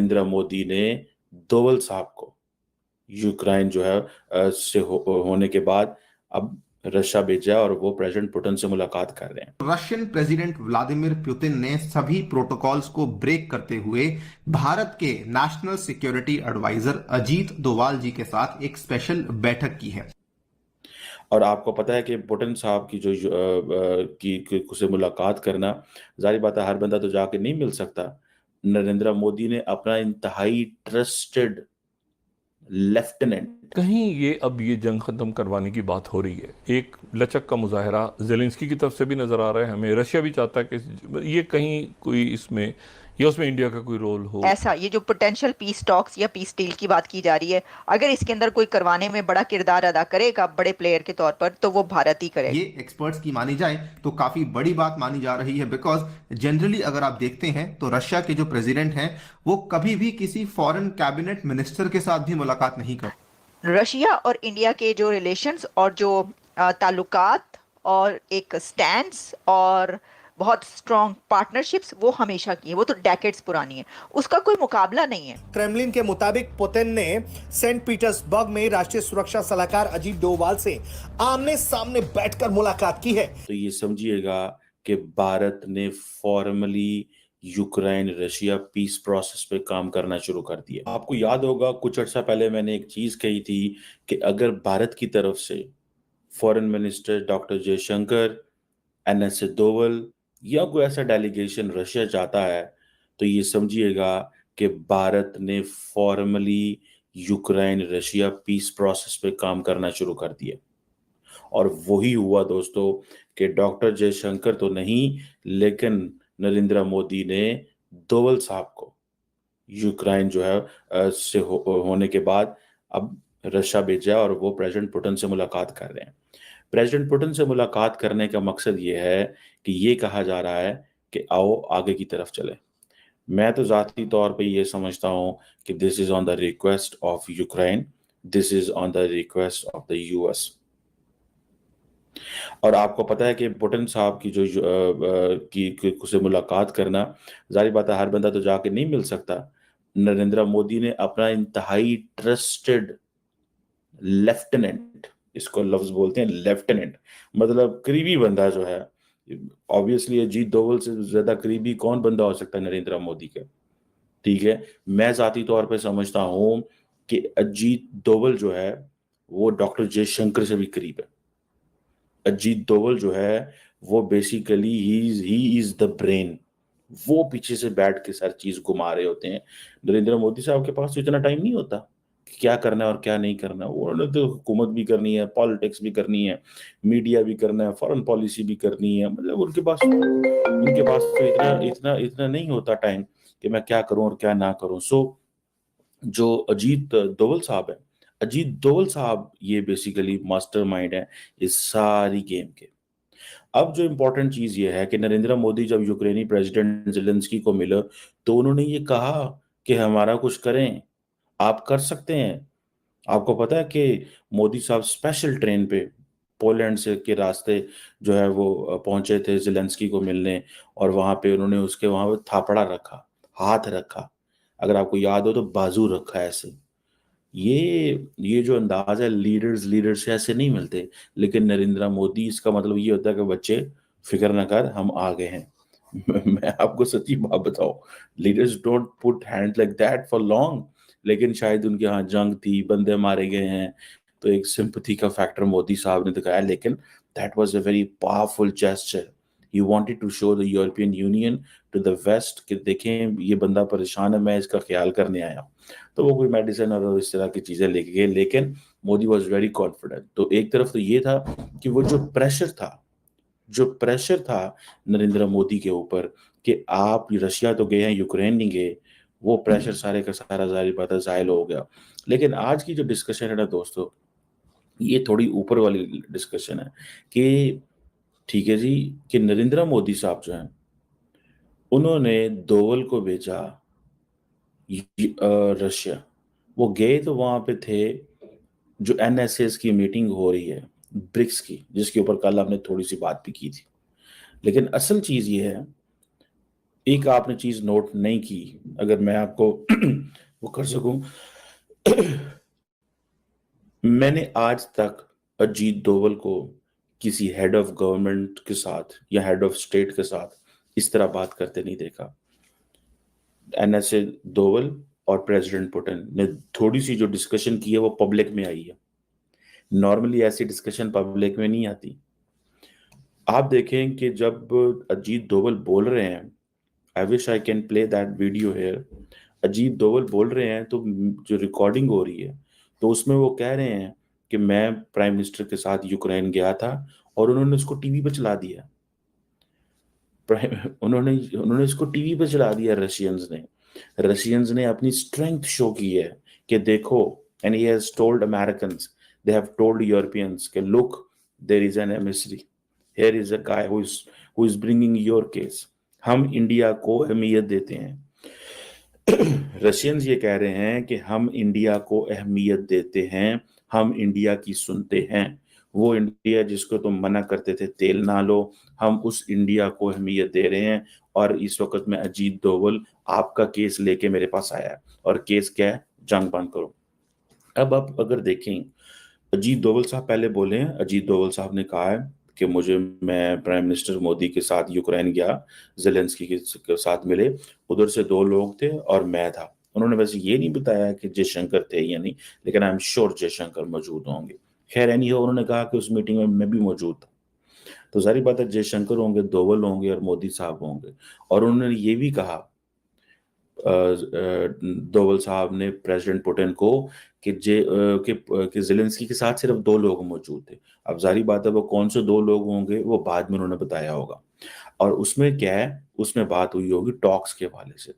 नरेंद्र मोदी ने दोवल साहब को यूक्रेन जो है होने के बाद अब रशिया भेजा और वो प्रेसिडेंट पुतिन से मुलाकात कर रहे हैं। रशियन प्रेसिडेंट व्लादिमीर पुतिन ने सभी प्रोटोकॉल्स को ब्रेक करते हुए भारत के national security adviser Ajit Doval ji के साथ एक स्पेशल बैठक की है। और आपको पता है कि पुतिन साहब की जो से मुलाकात करना, जाहिर बात है हर बंदा तो जाके नहीं मिल सकता। नरेंद्र मोदी ने अपना इंतहाई ट्रस्टेड लेफ्टिनेंट, कहीं ये अब ये जंग खत्म करवाने की बात हो रही है, एक लचक का मुजाहरा जेलेंस्की की तरफ से भी नजर आ रहा है हमें। रशिया भी चाहता है कि ये कहीं कोई इसमें या उसमें इंडिया का कोई रोल हो। ऐसा ये जो पोटेंशियल पीस टॉक्स या पीस डील की बात की जा रही है, अगर इसके अंदर कोई करवाने में बड़ा किरदार अदा करेगा बड़े प्लेयर के तौर पर, तो वो भारत ही करेगा। ये एक्सपर्ट्स की मानी जाए तो काफी बड़ी बात मानी जा रही है, बिकॉज जनरली अगर आप देखते हैं तो रशिया के जो प्रेसिडेंट हैं वो कभी भी किसी फॉरेन कैबिनेट मिनिस्टर के साथ भी मुलाकात नहीं करते। रशिया और इंडिया के जो रिलेशंस और जो ताल्लुकात और एक स्टैंड्स और बहुत स्ट्रॉन्ग पार्टनरशिप्स वो हमेशा की है, वो तो डेकेड्स पुरानी है, उसका कोई मुकाबला नहीं है। क्रेमलिन के मुताबिक पुतिन ने सेंट पीटर्सबर्ग में राष्ट्रीय सुरक्षा सलाहकार अजीत डोभाल से आमने सामने बैठकर मुलाकात की है। तो ये समझिएगा कि भारत ने formally Ukraine Russia peace process पे काम करना शुरू कर दिया। आपको याद होगा कुछ अर्सा पहले मैंने एक चीज कही थी कि अगर भारत की तरफ से foreign minister doctor Jaishankar, NSA Doval या कोई ऐसा डेलीगेशन रशिया जाता है, तो ये समझिएगा कि भारत ने formally Ukraine Russia peace process पे काम करना शुरू कर दिया। और वही हुआ दोस्तों कि डॉक्टर जयशंकर तो नहीं, लेकिन नरेंद्र मोदी ने दोवल साहब को यूक्रेन जो है होने के बाद अब रशिया भेजा और वो प्रेसिडेंट पुतिन से मुलाकात कर रहे हैं। प्रेसिडेंट पुतिन से मुलाकात करने का मकसद ये है कि ये कहा जा रहा है कि आओ आगे की तरफ चले। मैं तो ज़ाती तौर पे ये समझता हूँ कि this is on the request of Ukraine, this is on the request of the US. और आपको पता है कि पुतिन साहब की से मुलाकात करना, जाहिर बात है हर बंदा तो जाके नहीं मिल सकता। नरेंद्र मोदी ने अपना इंतहाई ट्रस्टेड लेफ्टिनेंट, इसको लफ्ज बोलते हैं लेफ्टिनेंट, मतलब करीबी बंदा जो है, ऑब्वियसली अजीत डोभाल से ज्यादा करीबी कौन बंदा हो सकता है नरेंद्र मोदी के। ठीक है, मैं जाती तौर पे समझता हूं कि अजीत डोभाल जो है वो डॉक्टर जयशंकर से भी करीब है। अजीत डोभाल जो है वो basically he is the brain, वो पीछे से बैठ के सारी चीज घुमा रहे होते हैं। नरेंद्र मोदी साहब के पास तो इतना टाइम नहीं होता कि क्या करना है और क्या नहीं करना। उन्होंने तो हुकूमत भी करनी है, पॉलिटिक्स भी करनी है, मीडिया भी करना है, फॉरेन पॉलिसी भी करनी है, मतलब उनके पास तो इतना इतना इतना नहीं होता टाइम कि मैं क्या करूं और क्या ना करूं। सो जो अजीत डोभाल साहब है, अजीत डोभाल साहब ये बेसिकली मास्टरमाइंड है इस सारी गेम के। अब जो इम्पोर्टेंट चीज ये है कि नरेंद्र मोदी जब यूक्रेनी प्रेसिडेंट जेलेंस्की को मिले तो उन्होंने ये कहा कि हमारा कुछ करें, आप कर सकते हैं। आपको पता है कि मोदी साहब स्पेशल ट्रेन पे पोलैंड से के रास्ते जो है वो पहुंचे थे जेलेंस्की को मिलने, और वहां पे उन्होंने उसके वहां पे थापड़ा रखा, हाथ रखा, अगर आपको याद हो तो बाजू रखा ऐसे। ये जो अंदाज है, लीडर्स से ऐसे नहीं मिलते। लेकिन नरेंद्र मोदी, इसका मतलब ये होता है कि बच्चे फिक्र ना कर, हम आ गए हैं। मैं आपको सच्ची बात बताऊं, leaders don't put hand like that for long. लेकिन शायद उनके यहाँ जंग थी, बंदे मारे गए हैं, तो एक सिंपथी का फैक्टर मोदी साहब ने दिखाया। लेकिन that was a very powerful gesture. He wanted to show the European Union to the West कि देखें ये बंदा परेशान है, मैं इसका ख्याल करने आया हूं। तो वो कोई मेडिसिन और इस तरह की चीजें लेके गए, लेकिन मोदी वॉज वेरी कॉन्फिडेंट। तो एक तरफ तो ये था कि वो जो प्रेशर था नरेंद्र मोदी के ऊपर कि आप रशिया तो गए हैं, यूक्रेन नहीं गए, वो प्रेशर सारे का सारा जारी बात है जायल हो गया। लेकिन आज की जो डिस्कशन है ना दोस्तों, ये थोड़ी ऊपर वाली डिस्कशन है कि ठीक है जी, कि नरेंद्र मोदी साहब जो हैं उन्होंने दोवल को भेजा रशिया। वो गए तो वहां पे थे, जो एनएसएस की मीटिंग हो रही है ब्रिक्स की, जिसके ऊपर कल हमने थोड़ी सी बात भी की थी। लेकिन असल चीज ये है, एक आपने चीज नोट नहीं की, अगर मैं आपको वो कर सकूं, मैंने आज तक अजीत डोवल को किसी हेड ऑफ गवर्नमेंट के साथ या हेड ऑफ स्टेट के साथ इस तरह बात करते नहीं देखा। एनएसए डोवल और प्रेसिडेंट पुतिन ने थोड़ी सी जो डिस्कशन की है वो पब्लिक में आई है। नॉर्मली ऐसी डिस्कशन पब्लिक में नहीं आती। आप देखें कि जब अजीत डोवल बोल रहे हैं, I wish I can play that video hair. Ajit Doval बोल रहे हैं तो जो रिकॉर्डिंग हो रही है तो उसमें वो कह रहे हैं कि मैं प्राइम मिनिस्टर के साथ यूक्रेन गया था और उन्होंने उसको टीवी पे चला दिया। उन्होंने इसको टीवी पे चला दिया। रशियंस ने अपनी स्ट्रेंथ शो की है कि देखो, and he has told Americans, they have told Europeans कि look, there is an emissary, here is a guy who is bringing your case. हम इंडिया को अहमियत देते हैं। रशियंस ये कह रहे हैं कि हम इंडिया को अहमियत देते हैं, हम इंडिया की सुनते हैं। वो इंडिया जिसको तुम मना करते थे तेल ना लो, हम उस इंडिया को अहमियत दे रहे हैं। और इस वक्त में अजीत डोवल आपका केस लेके मेरे पास आया है, और केस क्या है? जंग बंद करो। अब आप अगर देखें, अजीत डोवल साहब पहले बोले हैं, अजीत डोवल साहब ने कहा है कि मैं प्राइम मिनिस्टर मोदी के साथ यूक्रेन गया, जेलेंस्की के साथ मिले, उधर से 2 लोग थे और मैं था। उन्होंने वैसे ये नहीं बताया कि जयशंकर थे या नहीं, लेकिन आई एम श्योर जयशंकर मौजूद होंगे। खैर एनी हो, उन्होंने कहा कि उस मीटिंग में मैं भी मौजूद था, तो सारी बात है जयशंकर होंगे, डोवल होंगे और मोदी साहब होंगे। और उन्होंने ये भी कहा डोवल साहब ने प्रेसिडेंट पुतिन को कि जेलेंस्की के साथ सिर्फ 2 लोग मौजूद थे। अब जारी बात है वो कौन से 2 लोग होंगे वो बाद में उन्होंने बताया होगा। और उसमें क्या है, उसमें बात हुई होगी टॉक्स के हवाले से।